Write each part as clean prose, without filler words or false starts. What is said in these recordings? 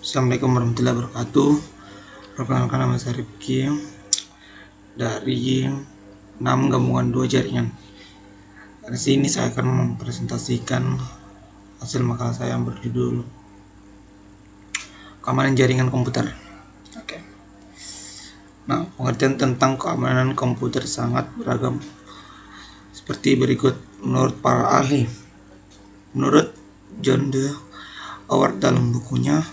Assalamualaikum warahmatullahi wabarakatuh. Perkenalkan, nama saya Rifki dari 6 gabungan 2 jaringan. Di sini saya akan mempresentasikan hasil makalah saya yang berjudul Keamanan Jaringan Komputer. Oke. Nah, pengertian tentang keamanan komputer sangat beragam. Seperti berikut menurut para ahli. Menurut John D. Howard dalam bukunya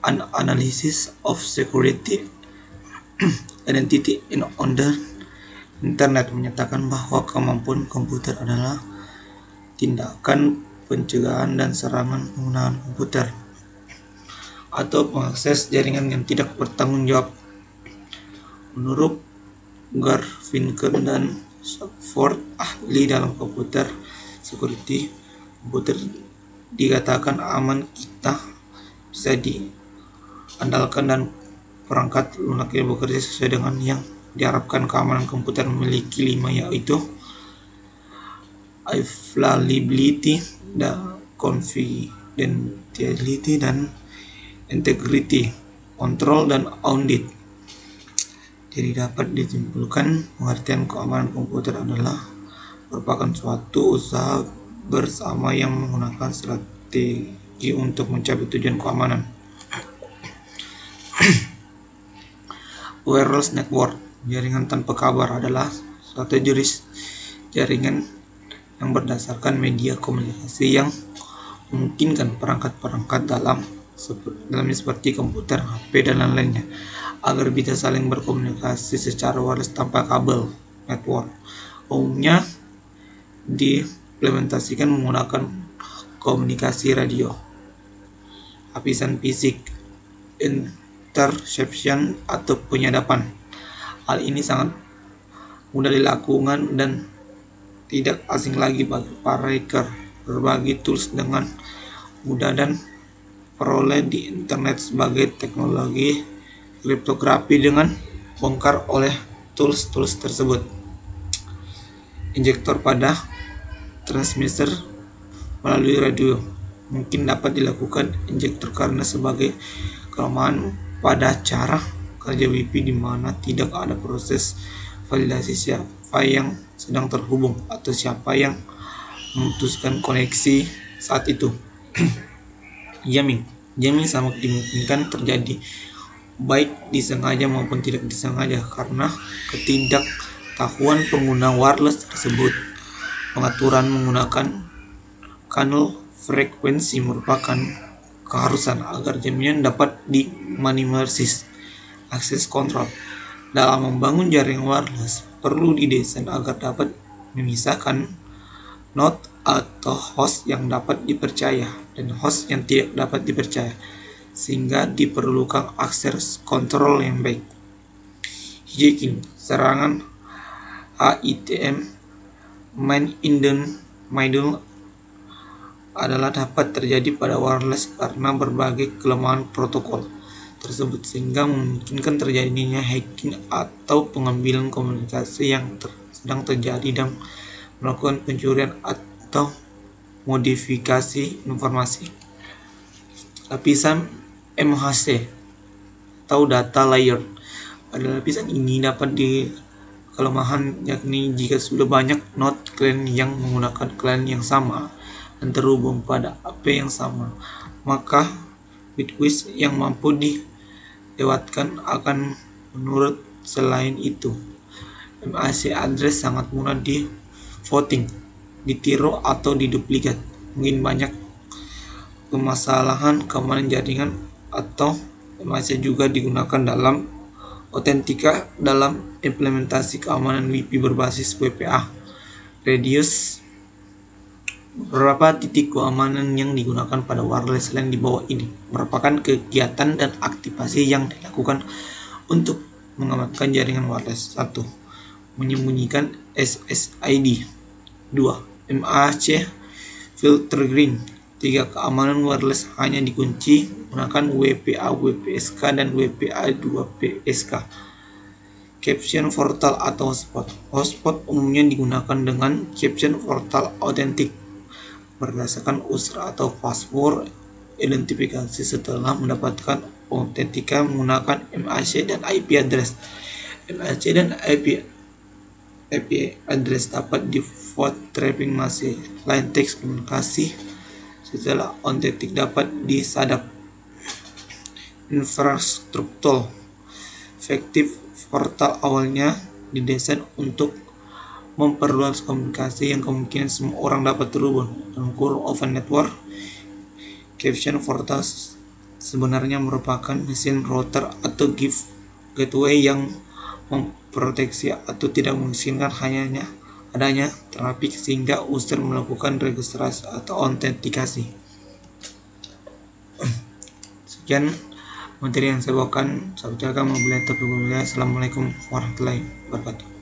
An Analysis of Security Identity on the Internet menyatakan bahwa kemampuan komputer adalah tindakan pencegahan dan serangan penggunaan komputer atau pengakses jaringan yang tidak bertanggung jawab. Menurut Garfinkel dan Ford, ahli dalam komputer security, komputer dikatakan aman kita bisa diandalkan dan perangkat lunaknya bekerja sesuai dengan yang diharapkan. Keamanan komputer memiliki 5, yaitu availability, confidentiality, dan integrity, control, dan audit. Jadi dapat disimpulkan pengertian keamanan komputer adalah merupakan suatu usaha bersama yang menggunakan strategi untuk mencapai tujuan keamanan. Wireless network, jaringan tanpa kabar, adalah suatu jenis jaringan yang berdasarkan media komunikasi yang memungkinkan perangkat-perangkat dalamnya seperti komputer, HP, dan lain-lainnya agar bisa saling berkomunikasi secara wireless tanpa kabel. Network umumnya diimplementasikan menggunakan komunikasi radio, lapisan fisik, interception, atau penyadapan. Hal ini sangat mudah dilakukan dan tidak asing lagi bagi para hacker. Berbagai tools dengan mudah dan peroleh di internet sebagai teknologi kriptografi dengan bongkar oleh tools tersebut. Injektor pada transmitter melalui radio mungkin dapat dilakukan injektor karena sebagai kelemahan pada cara kerja WiFi di mana tidak ada proses validasi siapa yang sedang terhubung atau siapa yang memutuskan koneksi saat itu. Jamming sangat dimungkinkan terjadi baik disengaja maupun tidak disengaja karena ketidaktahuan pengguna wireless tersebut. Pengaturan menggunakan kanal frekuensi merupakan keharusan agar jaringan dapat diminimalisir. Akses kontrol dalam membangun jaringan wireless perlu didesain agar dapat memisahkan node atau host yang dapat dipercaya dan host yang tidak dapat dipercaya, sehingga diperlukan akses kontrol yang baik. Hijacking, serangan HITM, man in the middle, adalah dapat terjadi pada wireless karena berbagai kelemahan protokol tersebut sehingga memungkinkan terjadinya hacking atau pengambilan komunikasi yang sedang terjadi dan melakukan pencurian atau modifikasi informasi. Lapisan MHC atau data layer. Pada lapisan ini dapat kelemahan, yakni jika sudah banyak node klien yang menggunakan klien yang sama dan terhubung pada AP yang sama, maka bitwidth yang mampu dilewatkan akan menurun. Selain itu, MAC address sangat mudah di voting, ditiru, atau diduplikat. Mungkin banyak permasalahan keamanan jaringan atau MAC juga digunakan dalam autentika dalam implementasi keamanan WiFi berbasis WPA. Radius. Beberapa titik keamanan yang digunakan pada wireless LAN di bawah ini merupakan kegiatan dan aktivasi yang dilakukan untuk mengamankan jaringan wireless. 1. Menyembunyikan SSID. 2. MAC filtering. 3. Keamanan wireless hanya dikunci menggunakan WPA WPSK dan WPA 2PSK. Caption portal atau hotspot. Hotspot umumnya digunakan dengan caption portal autentik berdasarkan user atau password identifikasi setelah mendapatkan autentika menggunakan MAC dan IP address. MAC dan IP address dapat default trapping masih plain text komunikasi setelah autentik dapat disadap. Infrastruktur efektif portal awalnya didesain untuk memperluas komunikasi yang kemungkinan semua orang dapat terhubung. Dalam kurung open network, caption portal sebenarnya merupakan mesin router atau gateway yang memproteksi atau tidak mengizinkan adanya traffic sehingga user melakukan registrasi atau autentikasi. Sekian materi yang saya bawakan. Assalamualaikum warahmatullahi wabarakatuh.